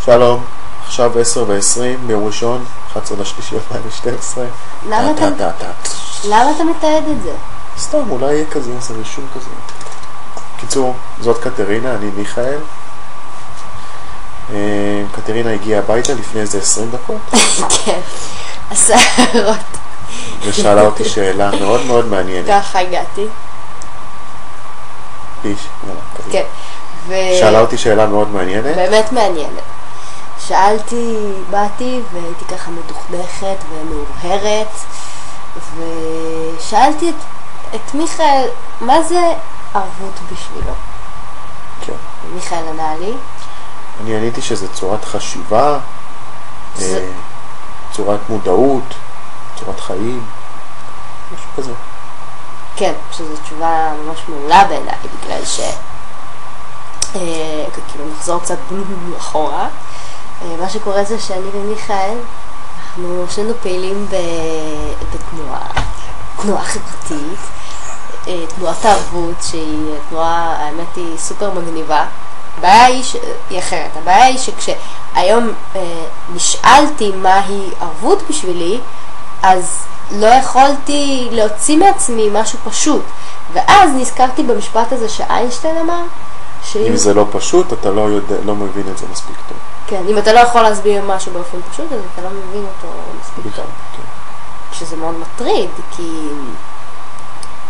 שלום, עכשיו 10:20 ביום ראשון, 11/3/2012. למה אתה מתעד את זה? סתם, אולי יהיה כזה, איזה רישום כזה. קיצור, זאת קטרינה, אני מיכאל. קטרינה הגיעה הביתה לפני איזה 20 דקות. כן, הסערות. ושאלה אותי שאלה מאוד מאוד מעניינת. ככה הגעתי. כן. שאלה אותי שאלה מאוד מעניינת. באמת מעניינת. באתי והייתי ככה מדוכדכת ומאובהרת, ושאלתי את מיכאל, מה זה ערבות בשבילו? כן. מיכאל ענה לי. אני עניתי שזה צורת חשיבה, צורת מודעות, צורת חיים, משהו כזה. כן, שזו תשובה ממש מעולה בעיניי, בגלל כאילו נחזור קצת אחורה. מה שקורה זה שאני ומיכאל, אנחנו שנינו פעילים בתנועה חברתית, תנועת הערבות, שהיא תנועה, האמת היא סופר מגניבה. הבעיה היא אחרת. הבעיה היא שכשהיום נשאלתי מהי ערבות בשבילי, אז לא יכולתי להוציא מעצמי משהו פשוט. ואז נזכרתי במשפט הזה שאיינשטיין אמר, אם זה לא פשוט, אתה לא מבין את זה מספיק טוב. כן, אם אתה לא יכול להסביר משהו באופן פשוט, אז אתה לא מבין אותו מספיק טוב. שזה מאוד מטריד,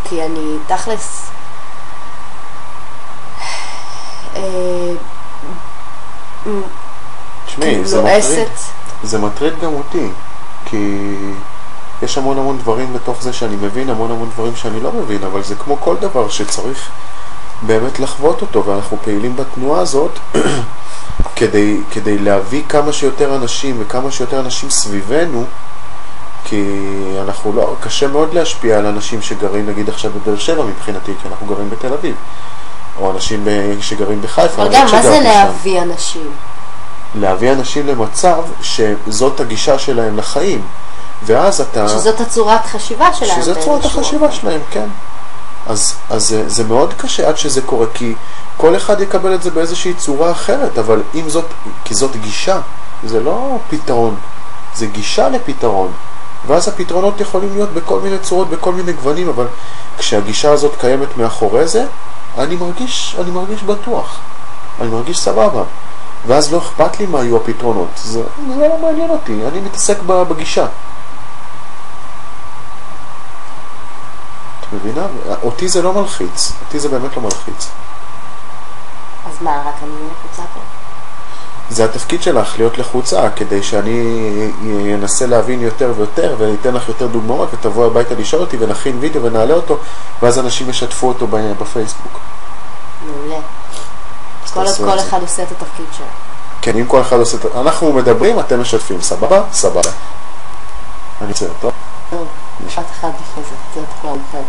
כי אני תכלס תשמעי, זה מטריד גם אותי, כי יש המון דברים בתוך זה שאני מבין, המון דברים שאני לא מבין, אבל זה כמו כל דבר שצריך באמת לחוות אותו, ואנחנו פעילים בתנועה הזאת כדי להביא כמה שיותר אנשים וכמה שיותר אנשים סביבנו, כי אנחנו לא, קשה מאוד להשפיע על אנשים שגרים נגיד עכשיו בבאר שבע מבחינתי, כי אנחנו גרים בתל אביב, או אנשים שגרים בחיפה. אבל גם, מה זה להביא אנשים? להביא אנשים למצב שזאת הגישה שלהם לחיים, ואז אתה... שזאת הצורת חשיבה שלהם. שזאת צורת החשיבה שלהם, כן. אז זה מאוד קשה עד שזה קורה, כי כל אחד יקבל את זה באיזושהי צורה אחרת, אבל אם זאת, כי זאת גישה, זה לא פתרון, זה גישה לפתרון, ואז הפתרונות יכולים להיות בכל מיני צורות, בכל מיני גוונים, אבל כשהגישה הזאת קיימת מאחורי זה, אני מרגיש בטוח, אני מרגיש סבבה, ואז לא אכפת לי מה היו הפתרונות, זה לא מעניין אותי, אני מתעסק בגישה. מבינה? אותי זה לא מלחיץ, אותי זה באמת לא מלחיץ. אז מה, רק אני לחוצה פה? זה התפקיד שלך, להיות לחוצה, כדי שאני אנסה להבין יותר ויותר, ואתן לך יותר דוגמאות, ותבוא הביתה לשאול אותי, ונכין וידאו ונעלה אותו, ואז אנשים ישתפו אותו בפייסבוק. מעולה. כל אחד עושה את התפקיד שלו. כן, אם כל אחד עושה את... אנחנו מדברים, אתם משתפים, סבבה? סבבה. אני צריך, טוב? טוב, משפט אחד לפני זה, זה כבר מפרק.